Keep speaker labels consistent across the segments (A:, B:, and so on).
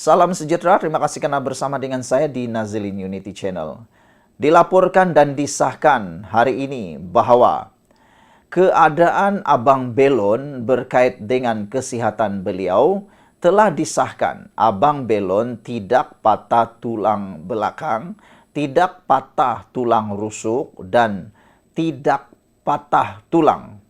A: Salam sejahtera, terima kasih karena bersama dengan saya di Nazilin Unity Channel. Dilaporkan dan disahkan hari ini bahwa keadaan Abang Belon berkait dengan kesihatan beliau telah disahkan. Abang Belon tidak patah tulang belakang, tidak patah tulang rusuk, dan tidak patah tulang.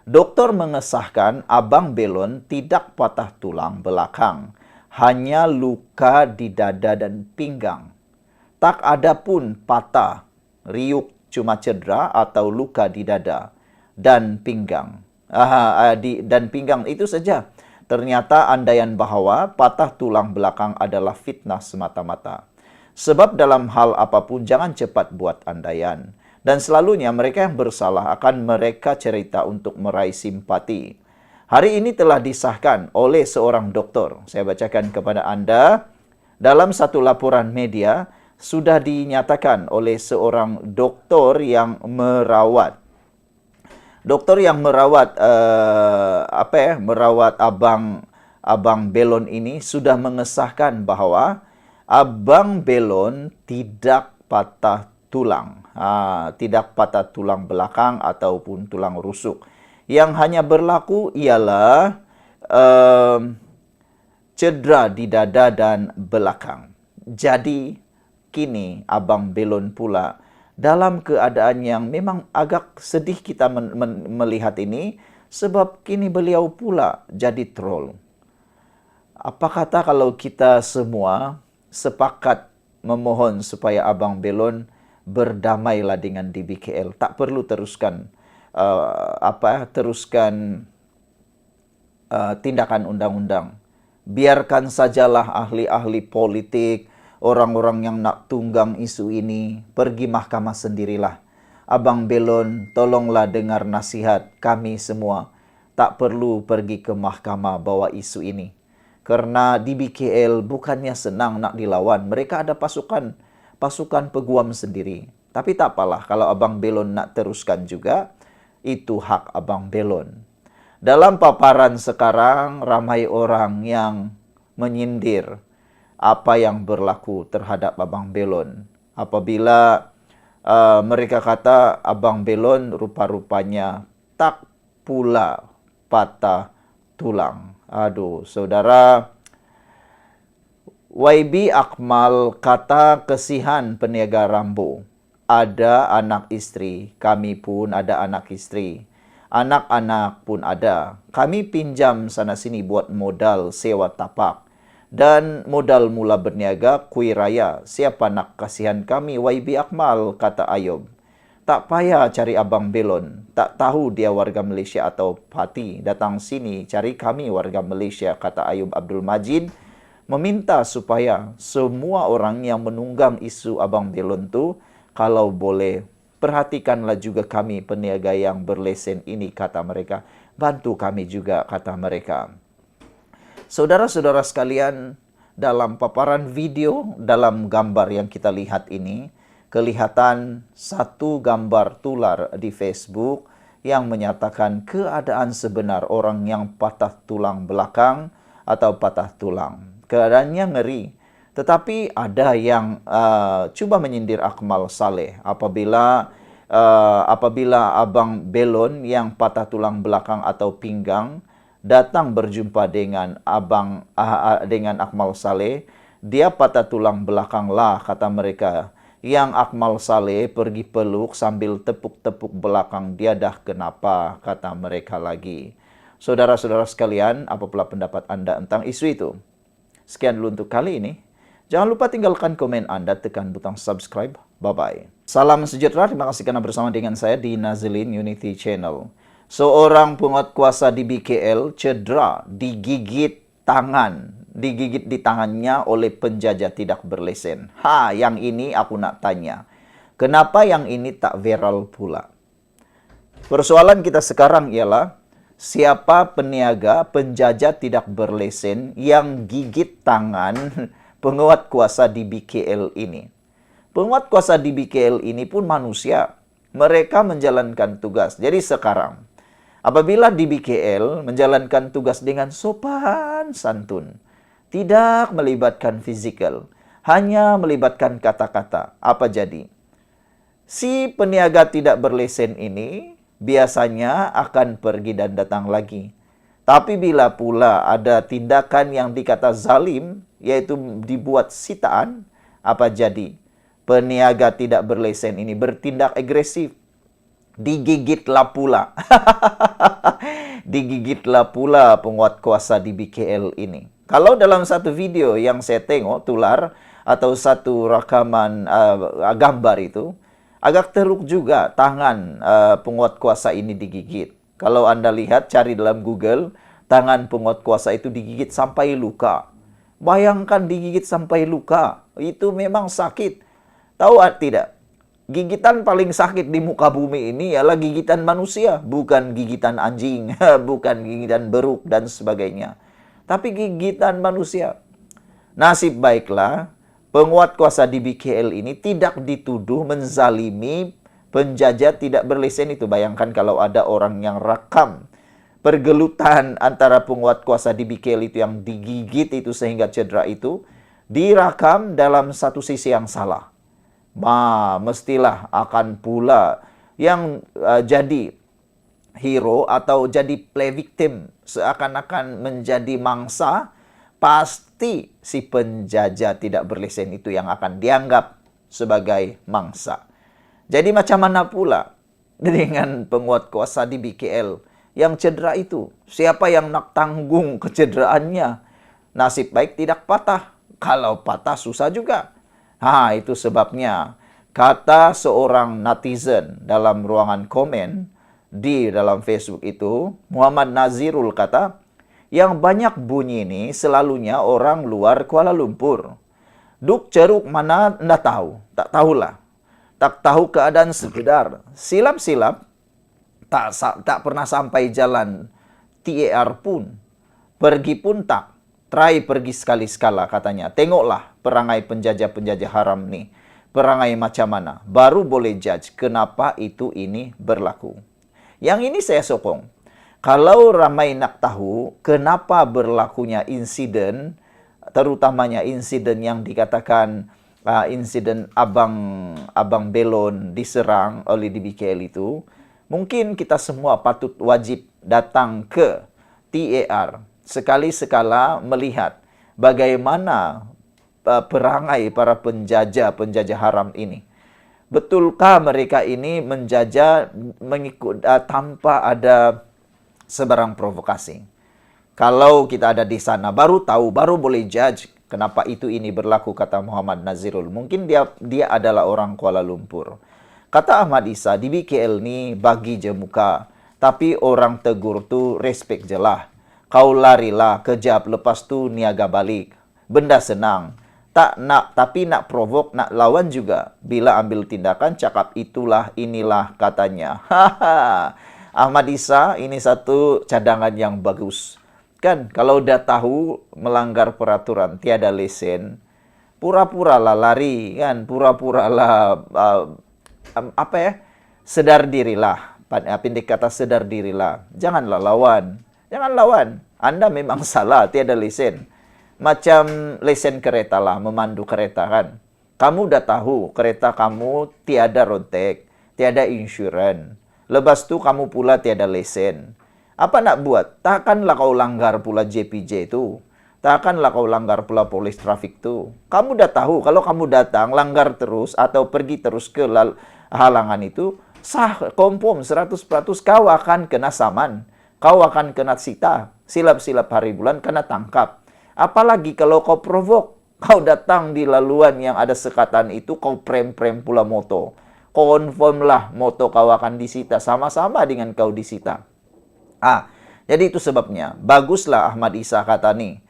A: Dokter mengesahkan Abang Belon tidak patah tulang belakang, hanya luka di dada dan pinggang. Tak ada pun patah, riuk, cuma cedera atau luka di dada dan pinggang. Dan pinggang itu saja. Ternyata andaian bahwa patah tulang belakang adalah fitnah semata-mata. Sebab dalam hal apapun jangan cepat buat andaian. Dan selalunya mereka yang bersalah akan mereka cerita untuk meraih simpati. Hari ini telah disahkan oleh seorang dokter. Saya bacakan kepada Anda. Dalam satu laporan media, sudah dinyatakan oleh seorang dokter yang merawat. Dokter yang merawat Abang Belon ini sudah mengesahkan bahwa Abang Belon tidak patah tulang. Tidak patah tulang belakang ataupun tulang rusuk. Yang hanya berlaku ialah cedera di dada dan belakang. Jadi, kini Abang Belon pula dalam keadaan yang memang agak sedih kita melihat ini, sebab kini beliau pula jadi troll. Apa kata kalau kita semua sepakat memohon supaya Abang Belon berdamailah dengan DBKL. Tak perlu teruskan tindakan undang-undang. Biarkan sajalah ahli-ahli politik, orang-orang yang nak tunggang isu ini, pergi mahkamah sendirilah. Abang Belon, tolonglah dengar nasihat kami semua. Tak perlu pergi ke mahkamah bawa isu ini. Karena DBKL bukannya senang nak dilawan. Mereka ada pasukan peguam sendiri. Tapi tak apalah, kalau Abang Belon nak teruskan juga, itu hak Abang Belon. Dalam paparan sekarang, ramai orang yang menyindir apa yang berlaku terhadap Abang Belon. Apabila mereka kata Abang Belon rupa-rupanya tak pula patah tulang. Aduh, saudara, YB Akmal kata kesihan peniaga Rambo. Ada anak istri, kami pun ada anak istri. Anak-anak pun ada. Kami pinjam sana-sini buat modal sewa tapak. Dan modal mula berniaga kuih raya. Siapa nak kasihan kami? YB Akmal, kata Ayub. Tak payah cari Abang Belon. Tak tahu dia warga Malaysia atau Pati. Datang sini cari kami warga Malaysia, kata Ayub Abdul Majid. Meminta supaya semua orang yang menunggang isu Abang Belon tu, kalau boleh, perhatikanlah juga kami peniaga yang berlesen ini, kata mereka. Bantu kami juga, kata mereka. Saudara-saudara sekalian, dalam paparan video, dalam gambar yang kita lihat ini, kelihatan satu gambar tular di Facebook yang menyatakan keadaan sebenar orang yang patah tulang belakang atau patah tulang. Keadaannya ngeri. Tetapi ada yang cuba menyindir Akmal Saleh apabila Abang Belon yang patah tulang belakang atau pinggang datang berjumpa dengan Akmal Saleh, dia patah tulang belakang lah, kata mereka. Yang Akmal Saleh pergi peluk sambil tepuk-tepuk belakang dia, dah kenapa, kata mereka lagi. Saudara-saudara sekalian, apa pula pendapat Anda tentang isu itu? Sekian dulu untuk kali ini. Jangan lupa tinggalkan komen Anda, tekan butang subscribe. Bye-bye. Salam sejahtera, terima kasih karena bersama dengan saya di Nazilin Unity Channel. Seorang penguatkuasa di BKL cedera, digigit di tangannya oleh penjajah tidak berlesen. Yang ini aku nak tanya. Kenapa yang ini tak viral pula? Persoalan kita sekarang ialah, siapa peniaga penjajah tidak berlesen yang gigit tangan penguat kuasa di BKL ini? Penguat kuasa di BKL ini pun manusia. Mereka menjalankan tugas. Jadi sekarang, apabila di BKL menjalankan tugas dengan sopan santun, Tidak melibatkan fisikal, hanya melibatkan kata-kata. Apa jadi? Si peniaga tidak berlesen ini biasanya akan pergi dan datang lagi. Tapi bila pula ada tindakan yang dikata zalim, yaitu dibuat sitaan, apa jadi? Peniaga tidak berlesen ini bertindak agresif. Digigitlah pula. Digigitlah pula penguat kuasa di BKL ini. Kalau dalam satu video yang saya tengok, tular, atau satu rakaman gambar itu, agak teruk juga tangan penguat kuasa ini digigit. Kalau Anda lihat, cari dalam Google, tangan penguat kuasa itu digigit sampai luka. Bayangkan digigit sampai luka, itu memang sakit. Tahu tidak? Gigitan paling sakit di muka bumi ini ialah gigitan manusia, bukan gigitan anjing, bukan gigitan beruk dan sebagainya. Tapi gigitan manusia. Nasib baiklah, penguat kuasa di BKL ini tidak dituduh menzalimi penjajah tidak berlesen itu. Bayangkan kalau ada orang yang rekam pergelutan antara penguat kuasa di BKL itu yang digigit itu sehingga cedera itu, direkam dalam satu sisi yang salah. Mestilah akan pula yang jadi hero atau jadi play victim, seakan-akan menjadi mangsa, pasti si penjajah tidak berlesen itu yang akan dianggap sebagai mangsa. Jadi macam mana pula dengan penguat kuasa di BKL yang cedera itu? Siapa yang nak tanggung kecederaannya? Nasib baik tidak patah. Kalau patah susah juga. Itu sebabnya kata seorang netizen dalam ruangan komen di dalam Facebook itu, Muhammad Nazirul kata, yang banyak bunyi ini selalunya orang luar Kuala Lumpur. Duk ceruk mana ndak tahu, tak tahulah. Tak tahu keadaan sekedar. Silap-silap, tak pernah sampai jalan TAR pun. Pergi pun tak. Try pergi sekali-sekala katanya. Tengoklah perangai penjajah-penjajah haram nih. Perangai macam mana. Baru boleh judge kenapa ini berlaku. Yang ini saya sokong. Kalau ramai nak tahu kenapa berlakunya insiden, terutamanya insiden yang dikatakan insiden Abang Belon diserang oleh DBKL itu, mungkin kita semua patut wajib datang ke TAR sekali-sekala melihat bagaimana perangai para penjajah haram ini. Betulkah mereka ini menjajah mengikut tanpa ada sebarang provokasi? Kalau kita ada di sana baru tahu, baru boleh judge kenapa ini berlaku, kata Muhammad Nazirul. Mungkin dia adalah orang Kuala Lumpur. Kata Ahmad Isa, di BKL ni bagi je muka, tapi orang tegur tu respect je lah. Kau larilah kejap, lepas tu niaga balik. Benda senang. Tak nak, tapi nak provok, nak lawan juga. Bila ambil tindakan, cakap itulah, inilah katanya. Ahmad Isa, ini satu cadangan yang bagus. Kan, kalau dah tahu melanggar peraturan, tiada lesen, pura-puralah lari, kan? Pura-puralah, sedar dirilah. Pendek kata sedar dirilah. Janganlah lawan. Jangan lawan. Anda memang salah, tiada lesen. Macam lesen kereta lah, memandu kereta kan. Kamu dah tahu kereta kamu tiada rontek, tiada insurans. Lepas tu kamu pula tiada lesen. Apa nak buat? Takkanlah kau langgar pula JPJ itu. Takkanlah kau langgar pula polis trafik tu. Kamu dah tahu kalau kamu datang langgar terus atau pergi terus ke halangan itu, sah, confirm 100% kau akan kena saman. Kau akan kena sita. Silap-silap hari bulan kena tangkap. Apalagi kalau kau provok. Kau datang di laluan yang ada sekatan itu, kau prem-prem pula moto. Confirm lah moto kau akan disita. Sama-sama dengan kau disita. Jadi itu sebabnya. Baguslah Ahmad Isa kata nih.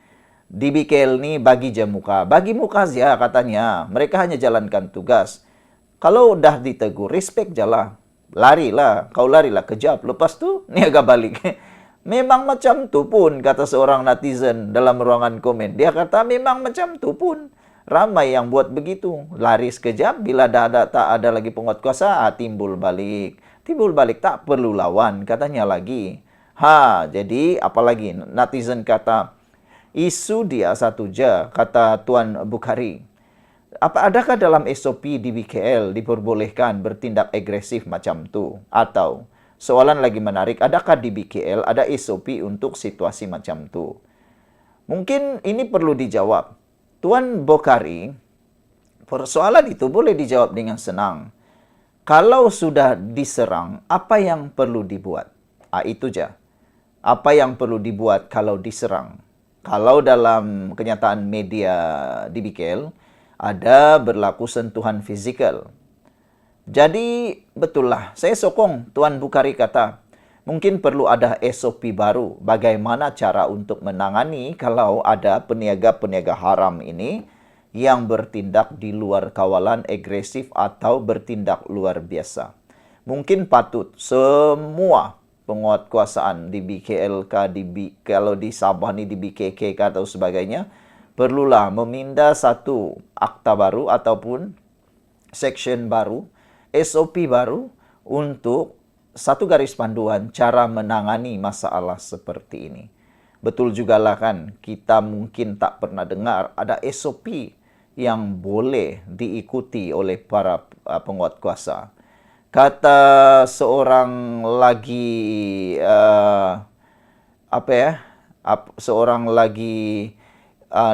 A: Di BKL ni bagi je muka. Bagi muka saja katanya. Mereka hanya jalankan tugas. Kalau dah ditegur, respect je lah. Larilah, kau larilah kejap. Lepas tu, niaga balik. Memang macam tu pun, kata seorang netizen dalam ruangan komen. Dia kata memang macam tu pun. Ramai yang buat begitu. Lari sekejap, bila tak ada lagi penguat kuasa, timbul balik. Timbul balik, tak perlu lawan, katanya lagi. Jadi apalagi netizen kata, Isu dia satu je, kata Tuan Bukhari. Adakah dalam SOP di BKL diperbolehkan bertindak agresif macam tu? Atau, soalan lagi menarik, adakah di BKL ada SOP untuk situasi macam tu? Mungkin ini perlu dijawab. Tuan Bukhari, persoalan itu boleh dijawab dengan senang. Kalau sudah diserang, apa yang perlu dibuat? Itu je. Apa yang perlu dibuat kalau diserang? Kalau dalam kenyataan media di BKL, ada berlaku sentuhan fizikal. Jadi, betul lah. Saya sokong Tuan Bukhari kata, mungkin perlu ada SOP baru. Bagaimana cara untuk menangani kalau ada peniaga-peniaga haram ini yang bertindak di luar kawalan, agresif atau bertindak luar biasa. Mungkin patut semua penguatkuasaan di BKLK, kalau di Sabah ni di BKK atau sebagainya, perlulah meminda satu akta baru ataupun section baru, SOP baru untuk satu garis panduan cara menangani masalah seperti ini. Betul jugalah kan, kita mungkin tak pernah dengar ada SOP yang boleh diikuti oleh para penguatkuasa. Kata seorang lagi seorang lagi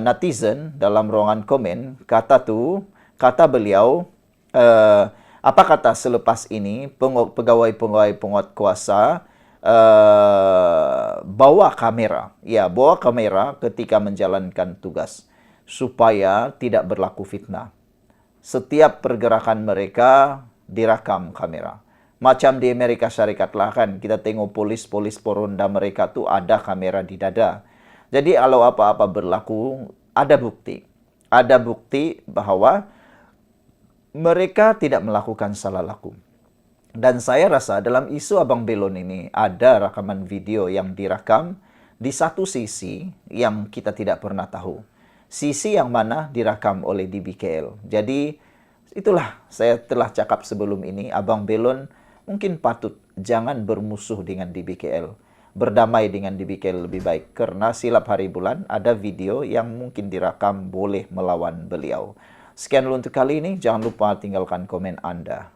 A: netizen dalam ruangan komen, kata beliau, apa kata selepas ini pegawai-pegawai penguatkuasa bawa kamera ketika menjalankan tugas supaya tidak berlaku fitnah. Setiap pergerakan mereka direkam kamera. Macam di Amerika Syarikat lah kan, kita tengok polis-polis poronda mereka tu ada kamera di dada. Jadi kalau apa-apa berlaku, ada bukti. Ada bukti bahwa mereka tidak melakukan salah laku. Dan saya rasa dalam isu Abang Belon ini ada rakaman video yang direkam di satu sisi yang kita tidak pernah tahu. Sisi yang mana direkam oleh DBKL. Jadi itulah saya telah cakap sebelum ini, Abang Belon mungkin patut jangan bermusuh dengan DBKL. Berdamai dengan DBKL lebih baik. Karena silap hari bulan ada video yang mungkin direkam boleh melawan beliau. Sekian dulu untuk kali ini. Jangan lupa tinggalkan komen Anda.